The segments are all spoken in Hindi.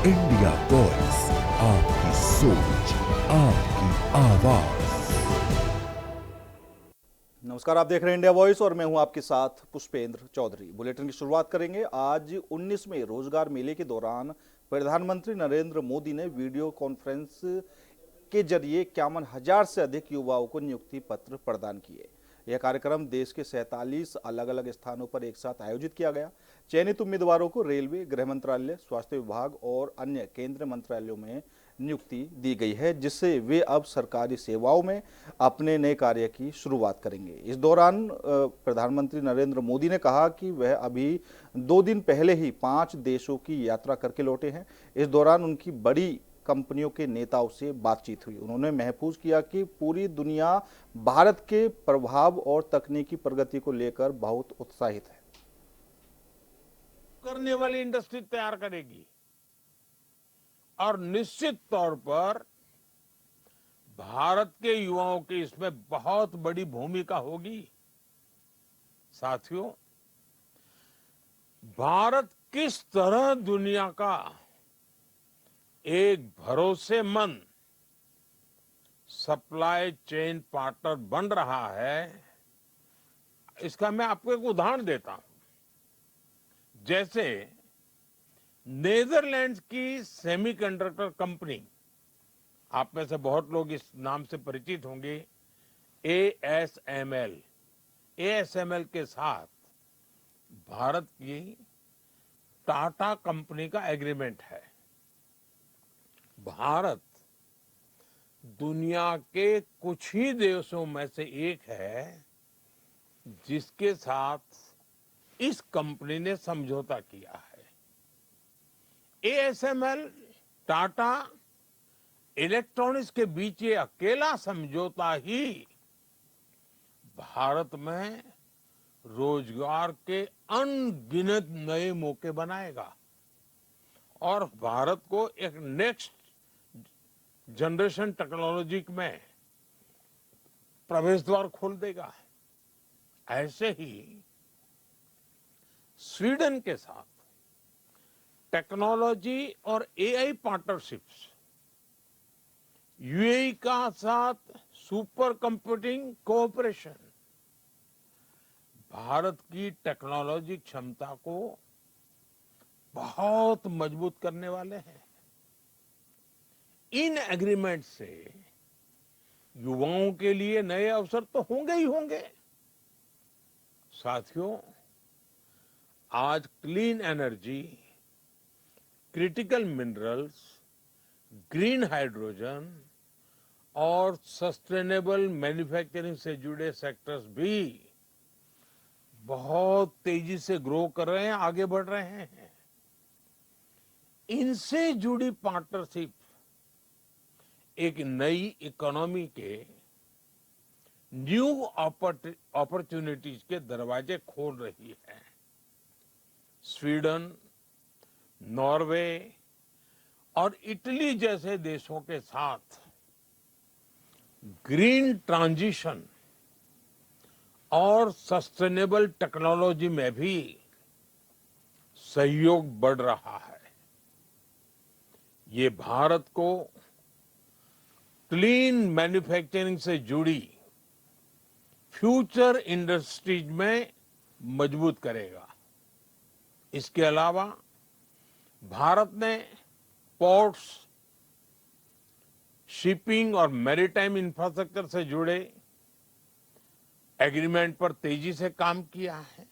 इंडिया वॉइस, आपकी सोच, आपकी आवाज। नमस्कार, आप देख रहे हैं इंडिया वॉइस और मैं हूं आपके साथ पुष्पेंद्र चौधरी। बुलेटिन की शुरुआत करेंगे। आज 19वें रोजगार मेले के दौरान प्रधानमंत्री नरेंद्र मोदी ने वीडियो कॉन्फ्रेंस के जरिए 51,000 से अधिक युवाओं को नियुक्ति पत्र प्रदान किए। यह कार्यक्रम देश के 47 अलग अलग स्थानों पर एक साथ आयोजित किया गया। चयनित उम्मीदवारों को रेलवे, गृह मंत्रालय, स्वास्थ्य विभाग और अन्य केंद्रीय मंत्रालयों में नियुक्ति दी गई है, जिससे वे अब सरकारी सेवाओं में अपने नए कार्य की शुरुआत करेंगे। इस दौरान प्रधानमंत्री नरेंद्र मोदी ने कहा कि वह अभी 2 दिन पहले ही 5 देशों की यात्रा करके लौटे हैं। इस दौरान उनकी बड़ी कंपनियों के नेताओं से बातचीत हुई। उन्होंने महसूस किया कि पूरी दुनिया भारत के प्रभाव और तकनीकी प्रगति को लेकर बहुत उत्साहित है। करने वाली इंडस्ट्री तैयार करेगी और निश्चित तौर पर भारत के युवाओं की इसमें बहुत बड़ी भूमिका होगी। साथियों, भारत किस तरह दुनिया का एक भरोसेमंद सप्लाई चेन पार्टनर बन रहा है, इसका मैं आपको एक उदाहरण देता हूं। जैसे नेदरलैंड्स की सेमीकंडक्टर कंपनी, आप में से बहुत लोग इस नाम से परिचित होंगे, ASML के साथ भारत की टाटा कंपनी का एग्रीमेंट है। भारत दुनिया के कुछ ही देशों में से एक है जिसके साथ इस कंपनी ने समझौता किया है। ASML, टाटा, इलेक्ट्रॉनिक्स के बीच ये अकेला समझौता ही भारत में रोजगार के अनगिनत नए मौके बनाएगा और भारत को एक नेक्स्ट जनरेशन टेक्नोलॉजी में प्रवेश द्वार खोल देगा। ऐसे ही स्वीडन के साथ टेक्नोलॉजी और AI पार्टनरशिप्स, UAE का साथ सुपर कंप्यूटिंग कोऑपरेशन भारत की टेक्नोलॉजी क्षमता को बहुत मजबूत करने वाले हैं। इन एग्रीमेंट से युवाओं के लिए नए अवसर तो होंगे ही होंगे। साथियों, आज clean energy, critical minerals, green hydrogen और सस्टेनेबल मैन्युफैक्चरिंग से जुड़े सेक्टर्स भी बहुत तेजी से ग्रो कर रहे हैं, आगे बढ़ रहे हैं। इनसे जुड़ी पार्टनरशिप एक नई इकोनॉमी के न्यू अपॉर्चुनिटीज के दरवाजे खोल रही है। स्वीडन, नॉर्वे और इटली जैसे देशों के साथ ग्रीन ट्रांजिशन और सस्टेनेबल टेक्नोलॉजी में भी सहयोग बढ़ रहा है। ये भारत को क्लीन मैन्युफैक्चरिंग से जुड़ी फ्यूचर इंडस्ट्रीज में मजबूत करेगा। इसके अलावा भारत ने पोर्ट्स, शिपिंग और मैरीटाइम इंफ्रास्ट्रक्चर से जुड़े एग्रीमेंट पर तेजी से काम किया है।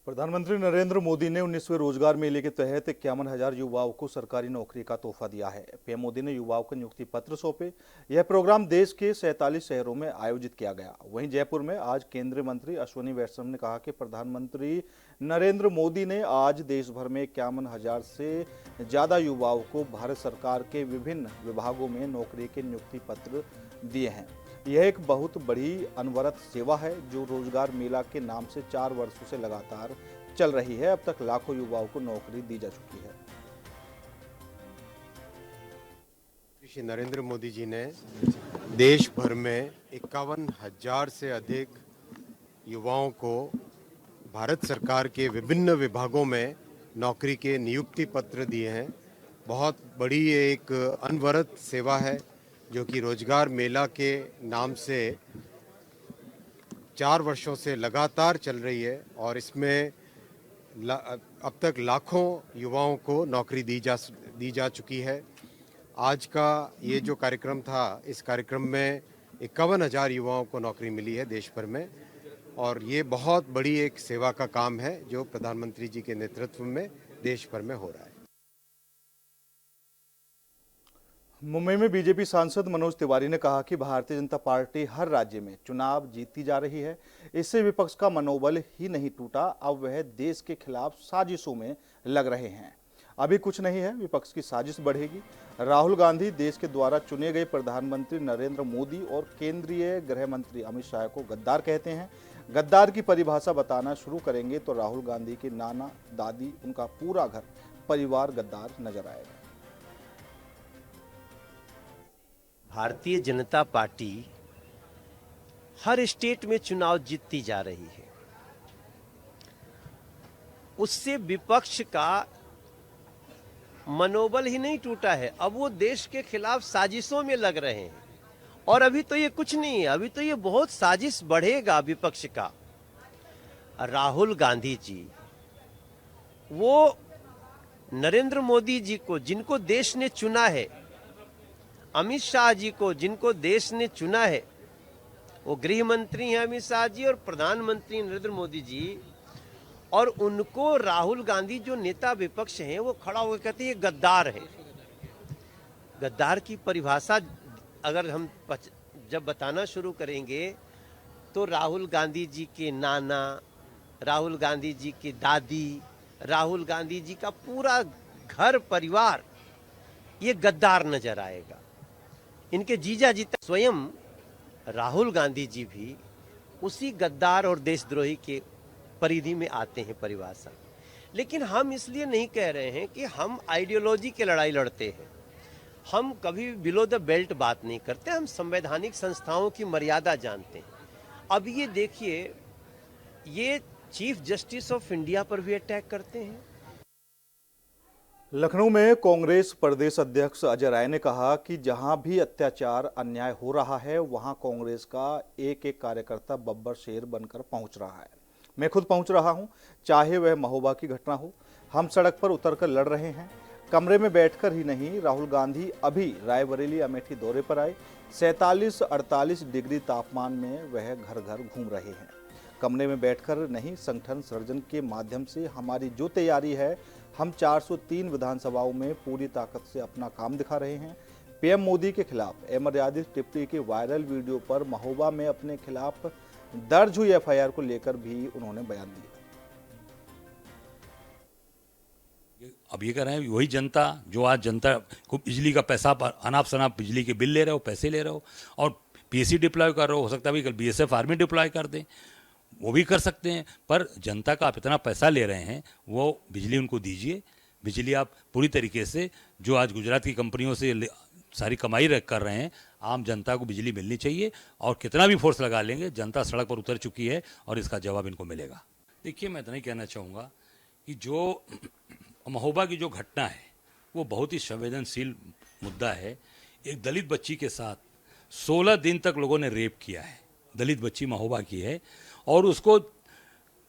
प्रधानमंत्री नरेंद्र मोदी ने 19वें रोजगार मेले के तहत 51,000 युवाओं को सरकारी नौकरी का तोहफा दिया है। पीएम मोदी ने युवाओं को नियुक्ति पत्र सौंपे। यह प्रोग्राम देश के 47 शहरों में आयोजित किया गया। वहीं जयपुर में आज केंद्रीय मंत्री अश्विनी वैष्णव ने कहा कि प्रधानमंत्री नरेंद्र मोदी ने आज देश भर में 51,000 से ज्यादा युवाओं को भारत सरकार के विभिन्न विभागों में नौकरी के नियुक्ति पत्र दिए हैं। यह एक बहुत बड़ी अनवरत सेवा है जो रोजगार मेला के नाम से 4 वर्षों से लगातार चल रही है। अब तक लाखों युवाओं को नौकरी दी जा चुकी है। श्री नरेंद्र मोदी जी ने देश भर में 51,000 से अधिक युवाओं को भारत सरकार के विभिन्न विभागों में नौकरी के नियुक्ति पत्र दिए हैं। बहुत बड़ी ये एक अनवरत सेवा है जो कि रोजगार मेला के नाम से 4 वर्षों से लगातार चल रही है और इसमें अब तक लाखों युवाओं को नौकरी दी जा चुकी है। आज का ये जो कार्यक्रम था, इस कार्यक्रम में 51,000 युवाओं को नौकरी मिली है देश भर में और ये बहुत बड़ी एक सेवा का काम है जो प्रधानमंत्री जी के नेतृत्व में देश भर में हो रहा है। मुंबई में बीजेपी सांसद मनोज तिवारी ने कहा कि भारतीय जनता पार्टी हर राज्य में चुनाव जीतती जा रही है। इससे विपक्ष का मनोबल ही नहीं टूटा, अब वह देश के खिलाफ साजिशों में लग रहे हैं। अभी कुछ नहीं है, विपक्ष की साजिश बढ़ेगी। राहुल गांधी देश के द्वारा चुने गए प्रधानमंत्री नरेंद्र मोदी और केंद्रीय गृह मंत्री अमित शाह को गद्दार कहते हैं। गद्दार की परिभाषा बताना शुरू करेंगे तो राहुल गांधी के नाना दादी, उनका पूरा घर परिवार गद्दार नजर आएगा। भारतीय जनता पार्टी हर स्टेट में चुनाव जीतती जा रही है। उससे विपक्ष का मनोबल ही नहीं टूटा है, अब वो देश के खिलाफ साजिशों में लग रहे हैं। और अभी तो ये कुछ नहीं है, अभी तो ये बहुत साजिश बढ़ेगा विपक्ष का। राहुल गांधी जी वो नरेंद्र मोदी जी को, जिनको देश ने चुना है, अमित शाह जी को, जिनको देश ने चुना है, वो गृह मंत्री हैं अमित शाह जी और प्रधानमंत्री नरेंद्र मोदी जी, और उनको राहुल गांधी जो नेता विपक्ष हैं वो खड़ा होकर कहते हैं ये गद्दार है। गद्दार की परिभाषा अगर हम जब बताना शुरू करेंगे तो राहुल गांधी जी के नाना, राहुल गांधी जी की दादी, राहुल गांधी जी का पूरा घर परिवार ये गद्दार नजर आएगा। इनके जीजा जी स्वयं राहुल गांधी जी भी उसी गद्दार और देशद्रोही के परिधि में आते हैं परिभाषा। लेकिन हम इसलिए नहीं कह रहे हैं कि हम आइडियोलॉजी की लड़ाई लड़ते हैं, हम कभी बिलो द बेल्ट बात नहीं करते, हम संवैधानिक संस्थाओं की मर्यादा जानते हैं। अब ये देखिए, ये चीफ जस्टिस ऑफ इंडिया पर भी अटैक करते हैं। लखनऊ में कांग्रेस प्रदेश अध्यक्ष अजय राय ने कहा कि जहां भी अत्याचार अन्याय हो रहा है वहां कांग्रेस का एक एक कार्यकर्ता बब्बर शेर बनकर पहुंच रहा है। मैं खुद पहुंच रहा हूं, चाहे वह महोबा की घटना हो। हम सड़क पर उतरकर लड़ रहे हैं, कमरे में बैठकर ही नहीं। राहुल गांधी अभी रायबरेली अमेठी दौरे पर आए। 47-48 डिग्री तापमान में वह घर घर घूम रहे हैं। कमरे में बैठकर नहीं, संगठन सृजन के माध्यम से हमारी जो तैयारी है, हम 403 विधानसभाओं में पूरी ताकत से अपना काम दिखा रहे हैं। पीएम मोदी के खिलाफ अमर्यादित टिप्पणी के वायरल वीडियो पर महोबा में अपने खिलाफ दर्ज हुई एफआईआर को लेकर भी उन्होंने बयान दिया। अब ये कह रहे हैं वही जनता जो आज जनता को बिजली का पैसा अनाप शनाप बिजली के बिल ले रहे हो, पैसे ले रहे हो, और पीएसी डिप्लॉय कर रहे हो सकता है कल बीएसएफ आर्मी डिप्लॉय कर दें, वो भी कर सकते हैं। पर जनता का आप इतना पैसा ले रहे हैं, वो बिजली उनको दीजिए। बिजली आप पूरी तरीके से, जो आज गुजरात की कंपनियों से सारी कमाई कर रहे हैं, आम जनता को बिजली मिलनी चाहिए। और कितना भी फोर्स लगा लेंगे, जनता सड़क पर उतर चुकी है और इसका जवाब इनको मिलेगा। देखिए, मैं इतना ही कहना चाहूँगा कि जो महोबा की जो घटना है वो बहुत ही संवेदनशील मुद्दा है। एक दलित बच्ची के साथ 16 दिन तक लोगों ने रेप किया है। दलित बच्ची महोबा की है और उसको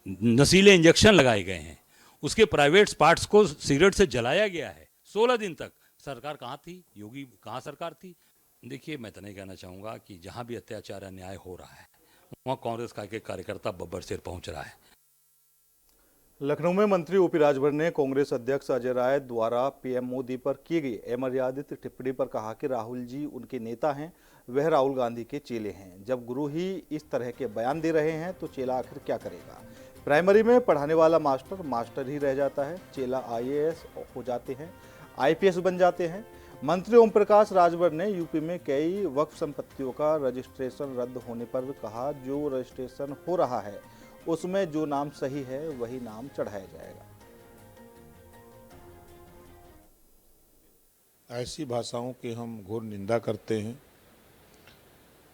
नशीले इंजेक्शन लगाए गए हैं, उसके प्राइवेट पार्ट्स को सिगरेट से जलाया गया है। 16 दिन तक सरकार कहाँ थी? योगी कहाँ सरकार थी? देखिए, मैं तो नहीं कहना चाहूँगा कि जहाँ भी अत्याचार अन्याय हो रहा है वहाँ कांग्रेस का एक कार्यकर्ता बब्बर शेर पहुँच रहा है। लखनऊ में मंत्री ओपी राजभर ने कांग्रेस अध्यक्ष अजय राय द्वारा पीएम मोदी पर की गई अमर्यादित टिप्पणी पर कहा कि राहुल जी उनके नेता हैं, वह राहुल गांधी के चेले हैं। जब गुरु ही इस तरह के बयान दे रहे हैं तो चेला आखिर क्या करेगा? प्राइमरी में पढ़ाने वाला मास्टर मास्टर ही रह जाता है, चेला आईएएस हो जाते हैं, आईपीएस बन जाते हैं। मंत्री ओम प्रकाश राजभर ने यूपी में कई वक्फ संपत्तियों का रजिस्ट्रेशन रद्द होने पर कहा, जो रजिस्ट्रेशन हो रहा है उसमें जो नाम सही है वही नाम चढ़ाया जाएगा। ऐसी भाषाओं की हम घोर निंदा करते हैं।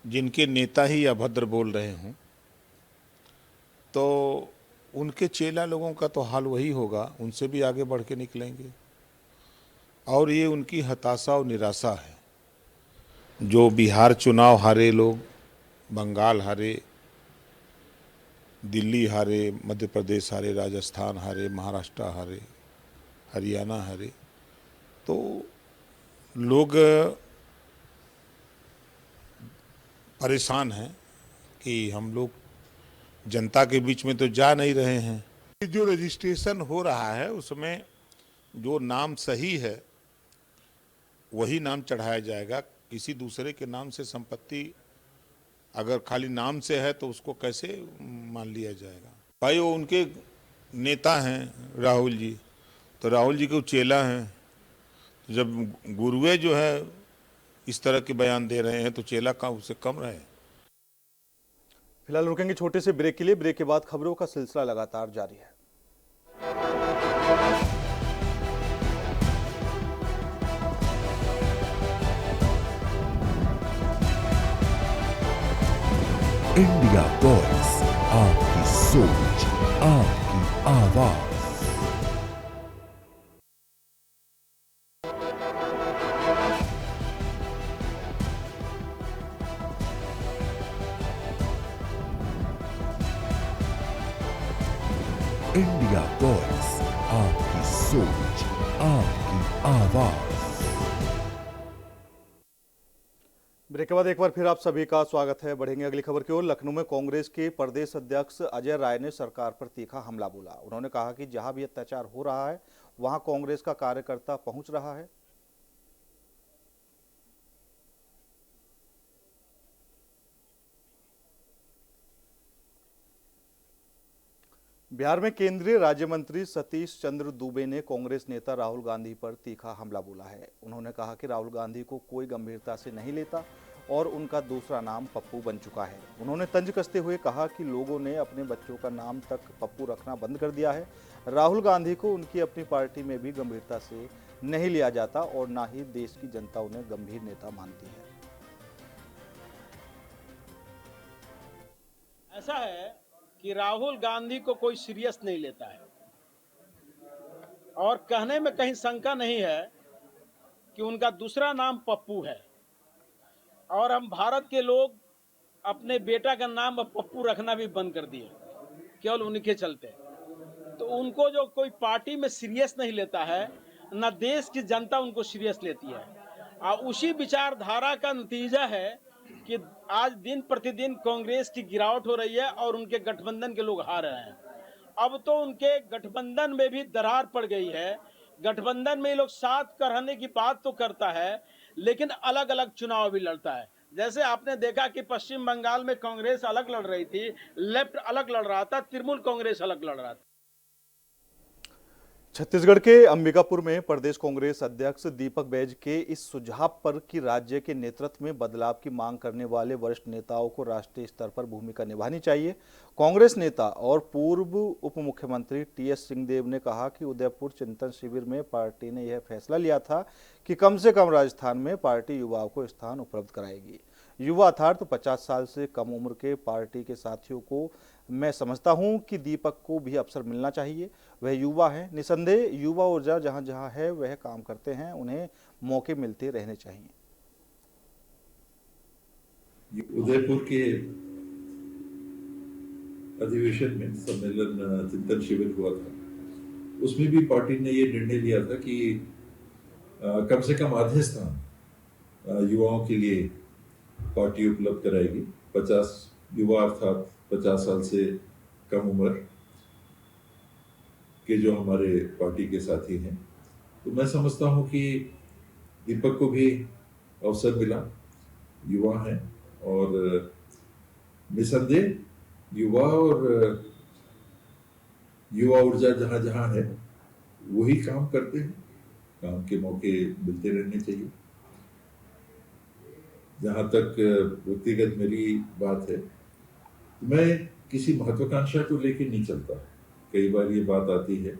जिनके नेता ही अभद्र बोल रहे हों तो उनके चेला लोगों का तो हाल वही होगा, उनसे भी आगे बढ़ के निकलेंगे। और ये उनकी हताशा और निराशा है। जो बिहार चुनाव हारे लोग, बंगाल हारे, दिल्ली हारे, मध्य प्रदेश हारे, राजस्थान हारे, महाराष्ट्र हारे, हरियाणा हारे, तो लोग परेशान हैं कि हम लोग जनता के बीच में तो जा नहीं रहे हैं। जो रजिस्ट्रेशन हो रहा है उसमें जो नाम सही है वही नाम चढ़ाया जाएगा। किसी दूसरे के नाम से संपत्ति अगर खाली नाम से है तो उसको कैसे मान लिया जाएगा। भाई वो उनके नेता हैं राहुल जी, तो राहुल जी के चेला हैं। तो जब गुरुए जो है इस तरह के बयान दे रहे हैं तो चेला का उससे कम रहे। फिलहाल रुकेंगे छोटे से ब्रेक के लिए। ब्रेक के बाद खबरों का सिलसिला लगातार जारी है। इंडिया वॉइस, आपकी सोच, आपकी आवाज। इंडिया वॉइस, आपकी सोच, आपकी आवाज। ब्रेक के बाद एक बार फिर आप सभी का स्वागत है। बढ़ेंगे अगली खबर की ओर। लखनऊ में कांग्रेस के प्रदेश अध्यक्ष अजय राय ने सरकार पर तीखा हमला बोला। उन्होंने कहा कि जहां भी अत्याचार हो रहा है वहां कांग्रेस का कार्यकर्ता पहुंच रहा है। बिहार में केंद्रीय राज्य मंत्री सतीश चंद्र दुबे ने कांग्रेस नेता राहुल गांधी पर तीखा हमला बोला है। उन्होंने कहा कि राहुल गांधी को कोई गंभीरता से नहीं लेता और उनका दूसरा नाम पप्पू बन चुका है। उन्होंने तंज कसते हुए कहा कि लोगों ने अपने बच्चों का नाम तक पप्पू रखना बंद कर दिया है। राहुल गांधी को उनकी अपनी पार्टी में भी गंभीरता से नहीं लिया जाता और ना ही देश की जनता उन्हें गंभीर नेता मानती है। ऐसा है कि राहुल गांधी को कोई सीरियस नहीं लेता है और कहने में कहीं शंका नहीं है कि उनका दूसरा नाम पप्पू है और हम भारत के लोग अपने बेटा का नाम अब पप्पू रखना भी बंद कर दिए केवल उनके चलते। तो उनको जो कोई पार्टी में सीरियस नहीं लेता है, न देश की जनता उनको सीरियस लेती है। और उसी विचारधारा का नतीजा है कि आज दिन प्रतिदिन कांग्रेस की गिरावट हो रही है और उनके गठबंधन के लोग हार रहे हैं। अब तो उनके गठबंधन में भी दरार पड़ गई है। गठबंधन में ये लोग साथ रहने की बात तो करता है लेकिन अलग अलग चुनाव भी लड़ता है। जैसे आपने देखा कि पश्चिम बंगाल में कांग्रेस अलग लड़ रही थी, लेफ्ट अलग लड़ रहा था, तृणमूल कांग्रेस अलग लड़ रहा था। छत्तीसगढ़ के अंबिकापुर में प्रदेश कांग्रेस अध्यक्ष दीपक बैज के इस सुझाव पर कि राज्य के नेतृत्व में बदलाव की मांग करने वाले वरिष्ठ नेताओं को राष्ट्रीय स्तर पर भूमिका निभानी चाहिए। कांग्रेस नेता और पूर्व उप मुख्यमंत्री टीएस सिंहदेव ने कहा कि उदयपुर चिंतन शिविर में पार्टी ने यह फैसला लिया था कि कम से कम राजस्थान में पार्टी युवाओं को स्थान उपलब्ध कराएगी। युवा अर्थात 50 साल से कम उम्र के पार्टी के साथियों को मैं समझता हूं कि दीपक को भी अवसर मिलना चाहिए। वह युवा हैं, निसंदेह युवा ऊर्जा जहां जहां है वह काम करते हैं, उन्हें मौके मिलते रहने चाहिए। उदयपुर के अधिवेशन में सम्मेलन चिंतन शिविर हुआ था, उसमें भी पार्टी ने ये निर्णय लिया था कि कम से कम आधे स्थान युवाओं के लिए पार्टी उपलब्ध कराएगी। 50 युवा अर्थात 50 साल से कम उम्र के जो हमारे पार्टी के साथी हैं, तो मैं समझता हूं कि दीपक को भी अवसर मिला। युवा हैं और निसंदेह युवा और युवा ऊर्जा जहां जहां है वही काम करते हैं। काम के मौके मिलते रहने चाहिए। जहां तक व्यक्तिगत मेरी बात है, मैं किसी महत्वाकांक्षा को लेकर नहीं चलता। कई बार ये बात आती है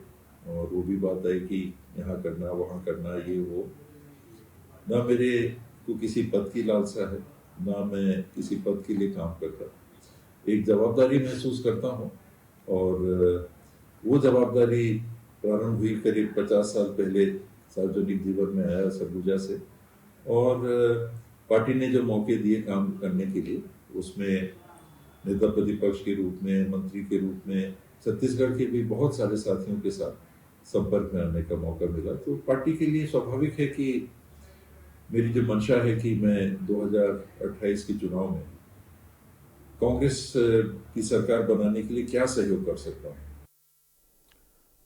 और वो भी बात आई कि यहाँ करना वहाँ करना ये वो। ना मेरे को किसी पद की लालसा है, ना मैं किसी पद के लिए काम करता। एक जवाबदारी महसूस करता हूँ और वो जवाबदारी प्रारंभ हुई करीब 50 साल पहले सार्वजनिक जीवन में आया सरगुजा से। और पार्टी ने जो मौके दिए काम करने के लिए, उसमें नेता प्रतिपक्ष के रूप में, मंत्री के रूप में छत्तीसगढ़ के भी बहुत सारे साथियों के साथ संपर्क में आने का मौका मिला। तो पार्टी के लिए स्वाभाविक है कि मेरी जो मंशा है कि मैं 2028 के चुनाव में कांग्रेस की सरकार बनाने के लिए क्या सहयोग कर सकता हूँ।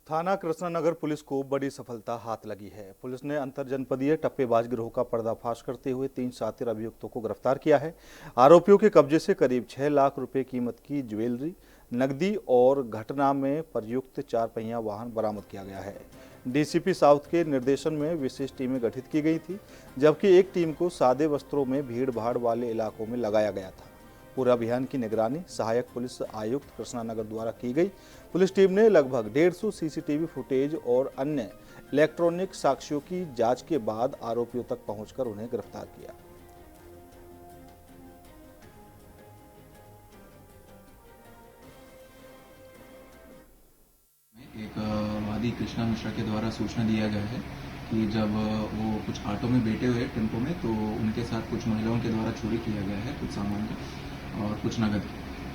थाना कृष्णानगर पुलिस को बड़ी सफलता हाथ लगी है। पुलिस ने अंतरजनपदीय टप्पेबाज गिरोह का पर्दाफाश करते हुए 3 शातिर अभियुक्तों को गिरफ्तार किया है। आरोपियों के कब्जे से करीब 6 लाख रुपए कीमत की ज्वेलरी, नकदी और घटना में प्रयुक्त 4 पहिया वाहन बरामद किया गया है। डीसीपी साउथ के निर्देशन में विशेष टीमें गठित की गई थी, जबकि एक टीम को सादे वस्त्रों में भीड़ भाड़ वाले इलाकों में लगाया गया था। पूरे अभियान की निगरानी सहायक पुलिस आयुक्त कृष्णानगर द्वारा की गई। पुलिस टीम ने लगभग 150 सीसीटीवी फुटेज और अन्य इलेक्ट्रॉनिक साक्ष्यों की जांच के बाद आरोपियों तक पहुंचकर उन्हें गिरफ्तार किया। एक वादी कृष्णा मिश्रा के द्वारा सूचना दिया गया है कि जब वो कुछ ऑटो में बैठे हुए टेम्पो में, तो उनके साथ कुछ महिलाओं के द्वारा चोरी किया गया है कुछ सामान और कुछ नगद।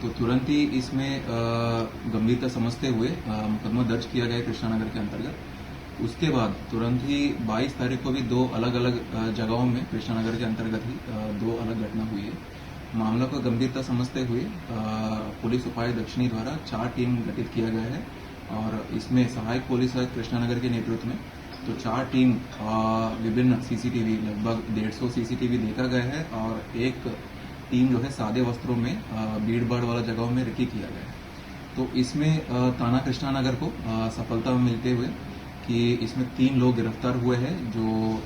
तो तुरंत ही इसमें गंभीरता समझते हुए मुकदमा दर्ज किया गया कृष्णानगर के अंतर्गत। उसके बाद तुरंत ही 22 तारीख को भी 2 अलग अलग जगहों में कृष्णानगर के अंतर्गत ही 2 अलग घटना हुई है। मामला को गंभीरता समझते हुए पुलिस उपायुक्त दक्षिणी द्वारा 4 टीम गठित किया गया है और इसमें सहायक पुलिस आयुक्त कृष्णानगर के नेतृत्व में तो 4 टीम विभिन्न सीसीटीवी लगभग 150 सीसीटीवी देखा गया है और एक टीम जो है सादे वस्त्रों में भीड़ भाड़ वाला जगहों में रेकी किया गया है। तो इसमें थाना कृष्णानगर को सफलता मिलते हुए कि इसमें 3 लोग गिरफ्तार हुए हैं, जो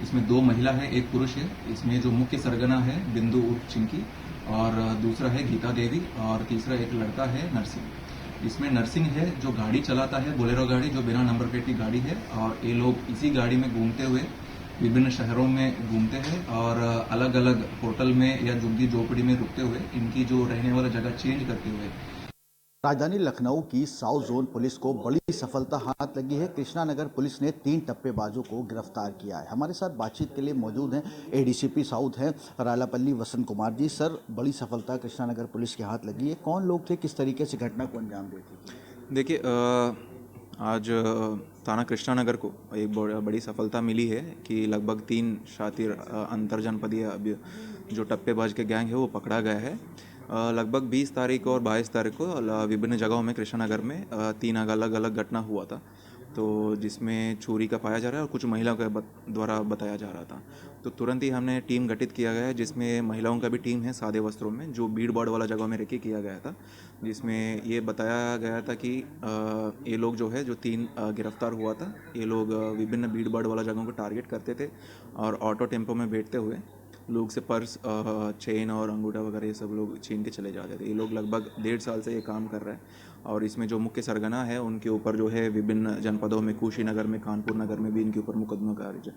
इसमें 2 महिला है, 1 पुरुष है। इसमें जो मुख्य सरगना है बिंदु उर्फ चिंकी और दूसरा है गीता देवी और तीसरा एक लड़का है नरसिंह। इसमें नरसिंह है जो गाड़ी चलाता है, बोलेरो गाड़ी जो बिना नंबर प्लेट की गाड़ी है, और ये लोग इसी गाड़ी में घूमते हुए विभिन्न शहरों में घूमते हैं और अलग अलग होटल में या झुग्गी झोपड़ी में रुकते हुए इनकी जो रहने वाला जगह चेंज करते हुए। राजधानी लखनऊ की साउथ जोन पुलिस को बड़ी सफलता हाथ लगी है। कृष्णानगर पुलिस ने 3 टप्पेबाजों को गिरफ्तार किया है। हमारे साथ बातचीत के लिए मौजूद हैं एडीसीपी साउथ हैं रालापल्ली वसंत कुमार जी। सर, बड़ी सफलता कृष्णानगर पुलिस के हाथ लगी है। कौन लोग थे, किस तरीके से घटना को अंजाम देते? देखिए, आज थाना कृष्णानगर को एक बड़ी सफलता मिली है कि लगभग 3 शातिर अंतरजनपदीय जो टप्पेबाज के गैंग है वो पकड़ा गया है। लगभग 20 तारीख और 22 तारीख को विभिन्न जगहों में कृष्णानगर में 3 अलग अलग घटना हुआ था, तो जिसमें चोरी का पाया जा रहा है और कुछ महिलाओं के द्वारा बताया जा रहा था। तो तुरंत ही हमने टीम गठित किया गया है, जिसमें महिलाओं का भी टीम है सादे वस्त्रों में, जो भीड़ भाड़ वाला जगहों में रेकी किया गया था, जिसमें ये बताया गया था कि ये लोग जो है जो 3 गिरफ्तार हुआ था, ये लोग विभिन्न भीड़ भाड़ वाला जगहों को टारगेट करते थे और ऑटो टेम्पो में बैठते हुए लोग से पर्स, चेन और अंगूठा वगैरह ये सब लोग छीन के चले जाते थे। ये लोग लगभग 1.5 साल से ये काम कर रहा है और इसमें जो मुख्य सरगना है उनके ऊपर जो है विभिन्न जनपदों में, कुशीनगर में, कानपुर नगर में भी इनके ऊपर मुकदमा दर्ज है।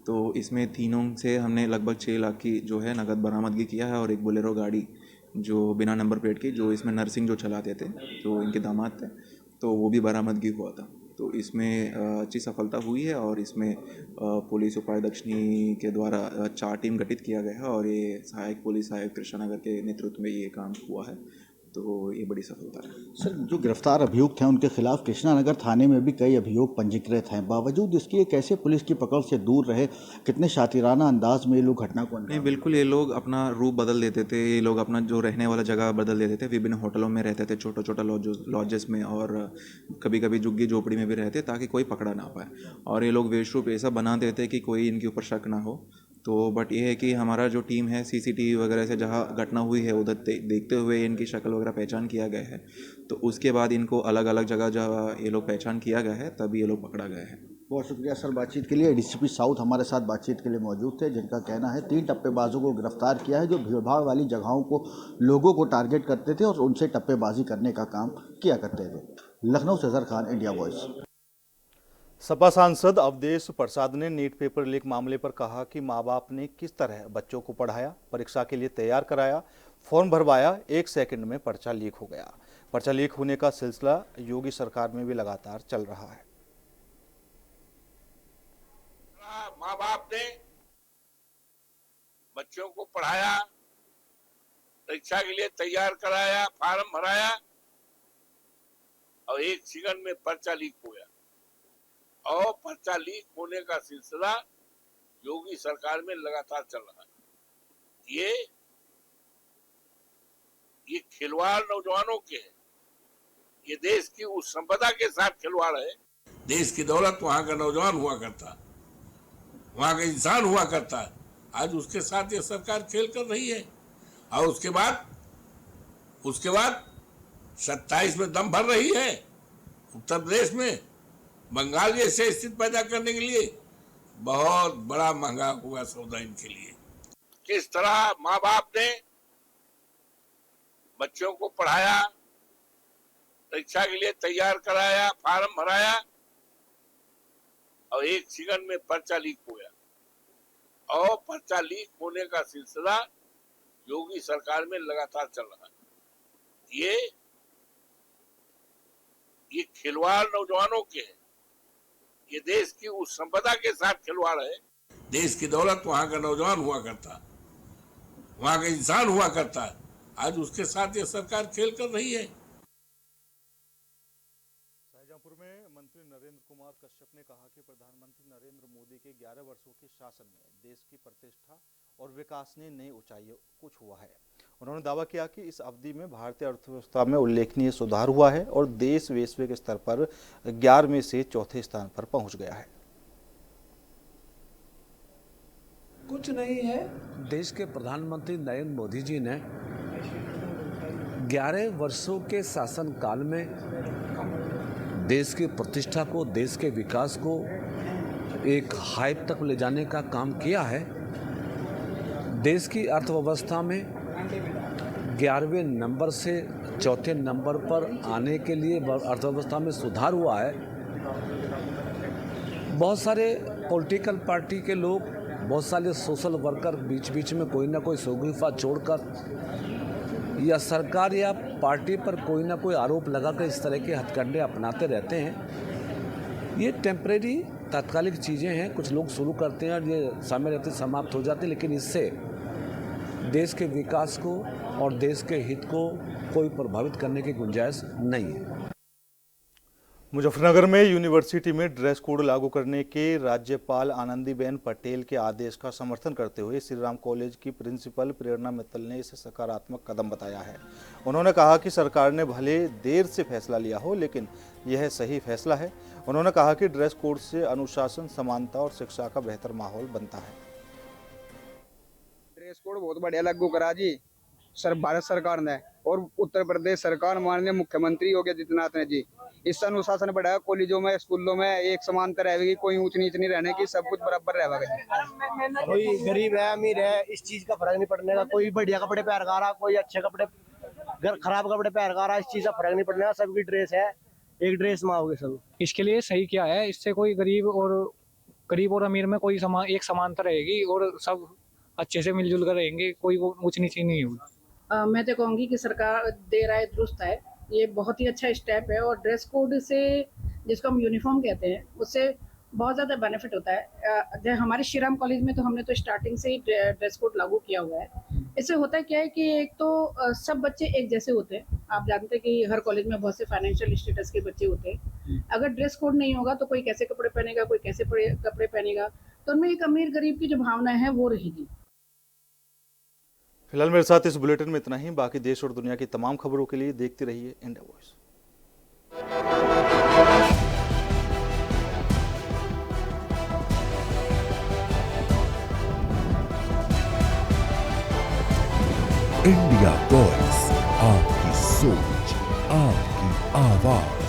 तो इसमें तीनों से हमने लगभग 6 लाख की जो है नगद बरामदगी किया है और एक बोलेरो गाड़ी जो बिना नंबर प्लेट की, जो इसमें नरसिंह जो चलाते थे, जो इनके दामाद थे, तो वो भी बरामदगी हुआ था। तो इसमें अच्छी सफलता हुई है और इसमें पुलिस उपायुक्त दक्षिणी के द्वारा 4 टीम गठित किया गया है और ये सहायक पुलिस आयुक्त कृष्णानगर के नेतृत्व में ये काम हुआ है, तो ये बड़ी सफलता है। सर, जो गिरफ्तार अभियुक्त हैं उनके खिलाफ कृष्णानगर थाने में भी कई अभियोग पंजीकृत हैं, बावजूद इसके कैसे पुलिस की पकड़ से दूर रहे? कितने शातिराना अंदाज में ये लोग घटना को नहीं, बिल्कुल ये लोग अपना रूप बदल देते थे, ये लोग अपना जो रहने वाला जगह बदल देते थे, विभिन्न होटलों में रहते थे, छोटा छोटा लॉजेस में और कभी कभी झुग्गी झोपड़ी में भी रहते ताकि कोई पकड़ा ना पाए। और ये लोग वेशरूप ऐसा बना देते कि कोई इनके ऊपर शक ना हो। तो बट ये है कि हमारा जो टीम है सीसीटीवी वगैरह से जहाँ घटना हुई है उधर देखते हुए इनकी शक्ल वगैरह पहचान किया गया है, तो उसके बाद इनको अलग अलग जगह जहाँ ये लोग पहचान किया गया है तभी ये लोग पकड़ा गए हैं। बहुत शुक्रिया सर बातचीत के लिए। डीसीपी साउथ हमारे साथ बातचीत के लिए मौजूद थे, जिनका कहना है 3 टप्पेबाजों को गिरफ्तार किया है जो भीड़भाड़ वाली जगहों को, लोगों को टारगेट करते थे और उनसे टप्पेबाजी करने का काम किया करते थे। लखनऊ से अजहर खान, इंडिया वॉइस। सपा सांसद अवधेश प्रसाद ने नीट पेपर लीक मामले पर कहा कि मां बाप ने किस तरह बच्चों को पढ़ाया, परीक्षा के लिए तैयार कराया, फॉर्म भरवाया, 1 सेकंड में पर्चा लीक हो गया। पर्चा लीक होने का सिलसिला योगी सरकार में भी लगातार चल रहा है। माँ बाप ने बच्चों को पढ़ाया, परीक्षा के लिए तैयार कराया, फार्म भराया और एक सेकंड में पर्चा लीक हो गया। और पर्चा लीक होने का सिलसिला योगी सरकार में लगातार चल रहा है। ये खिलवाड़ नौजवानों के है। ये देश की उस संपदा के साथ खिलवाड़ है। देश की दौलत वहां का नौजवान हुआ करता, वहां का इंसान हुआ करता, आज उसके साथ ये सरकार खेल कर रही है। और उसके बाद 27 में दम भर रही है उत्तर प्रदेश में, बंगाल जैसे स्थिति पैदा करने के लिए। बहुत बड़ा महंगा हुआ सौदा इनके लिए। किस तरह माँ बाप ने बच्चों को पढ़ाया, परीक्षा के लिए तैयार कराया, फार्म भराया और एक सेकंड में पर्चा लीक हो गया। और पर्चा लीक होने का सिलसिला योगी सरकार में लगातार चल रहा है। ये खिलवाड़ नौजवानों के है। ये देश की उस संपदा के साथ खिलवाड़ है। देश की दौलत वहां का नौजवान हुआ करता, वहां का इंसान हुआ करता, आज उसके साथ ये सरकार खेल कर रही है। शाहजहांपुर में मंत्री नरेंद्र कुमार कश्यप ने कहा कि प्रधानमंत्री नरेंद्र मोदी के 11 वर्षों के शासन में देश की प्रतिष्ठा और विकास ने नई ऊंचाइयों को छुआ है। उन्होंने दावा किया कि इस अवधि में भारतीय अर्थव्यवस्था में उल्लेखनीय सुधार हुआ है और देश वैश्विक स्तर पर 11वें से चौथे स्थान पर पहुंच गया है। कुछ नहीं है, देश के प्रधानमंत्री नरेंद्र मोदी जी ने 11 वर्षों के शासनकाल में देश की प्रतिष्ठा को, देश के विकास को एक हाइप तक ले जाने का काम किया है। देश की अर्थव्यवस्था में 11वें नंबर से चौथे नंबर पर आने के लिए अर्थव्यवस्था में सुधार हुआ है। बहुत सारे पॉलिटिकल पार्टी के लोग, बहुत सारे सोशल वर्कर बीच में कोई ना कोई शोगुफा छोड़कर या सरकार या पार्टी पर कोई ना कोई आरोप लगाकर इस तरह के हथकंडे अपनाते रहते हैं। ये टेम्परेरी तात्कालिक चीज़ें हैं, कुछ लोग शुरू करते हैं और ये समय रहते समाप्त हो जाते हैं, लेकिन इससे देश के विकास को और देश के हित को कोई प्रभावित करने की गुंजाइश नहीं है। मुजफ्फरनगर में यूनिवर्सिटी में ड्रेस कोड लागू करने के राज्यपाल आनंदीबेन पटेल के आदेश का समर्थन करते हुए श्री राम कॉलेज की प्रिंसिपल प्रेरणा मित्तल ने इसे सकारात्मक कदम बताया है। उन्होंने कहा कि सरकार ने भले देर से फैसला लिया हो, लेकिन यह सही फैसला है। उन्होंने कहा कि ड्रेस कोड से अनुशासन, समानता और शिक्षा का बेहतर माहौल बनता है। ड्रेस कोड बहुत बढ़िया लागू करा जी भारत सरकार ने, और उत्तर प्रदेश सरकार माननीय मुख्यमंत्री योगी आदित्यनाथ ने जी इससे अनुशासन बढ़ाया। कॉलेजों में, स्कूलों में एक समानता रहेगी, कोई ऊंच नीच नहीं रहने की, सब कुछ बराबर रहेगा। कोई गरीब है अमीर है इस चीज का फर्क नहीं पड़ने का। कोई बढ़िया कपड़े पहन रहा, कोई अच्छे कपड़े, खराब कपड़े पहन रहा, इस चीज का फर्क नहीं पड़ने का। सबकी ड्रेस है, एक ड्रेस में आओगे सब। इसके लिए सही क्या है, इससे कोई गरीब और अमीर में कोई एक समानता रहेगी और सब अच्छे से मिलजुल कर रहेंगे, कोई ऊंच नीच नहीं होगी। मैं तो कहूँगी कि सरकार दे रहा है, दुरुस्त है, ये बहुत ही अच्छा स्टेप है। और ड्रेस कोड से, जिसको हम यूनिफॉर्म कहते हैं, उससे बहुत ज़्यादा बेनिफिट होता है। हमारे श्री राम कॉलेज में तो हमने तो स्टार्टिंग से ही ड्रेस कोड लागू किया हुआ है। इससे होता क्या है कि एक तो सब बच्चे एक जैसे होते हैं। आप जानते हैं कि हर कॉलेज में बहुत से फाइनेंशियल स्टेटस के बच्चे होते हैं। अगर ड्रेस कोड नहीं होगा तो कोई कैसे कपड़े पहनेगा, कोई कैसे कपड़े पहनेगा, तो उनमें एक अमीर गरीब की जो भावना है वो रहेगी। फिलहाल मेरे साथ इस बुलेटिन में इतना ही। बाकी देश और दुनिया की तमाम खबरों के लिए देखते रहिए इंडिया वॉइस। इंडिया वॉइस, आपकी सोच, आपकी आवाज।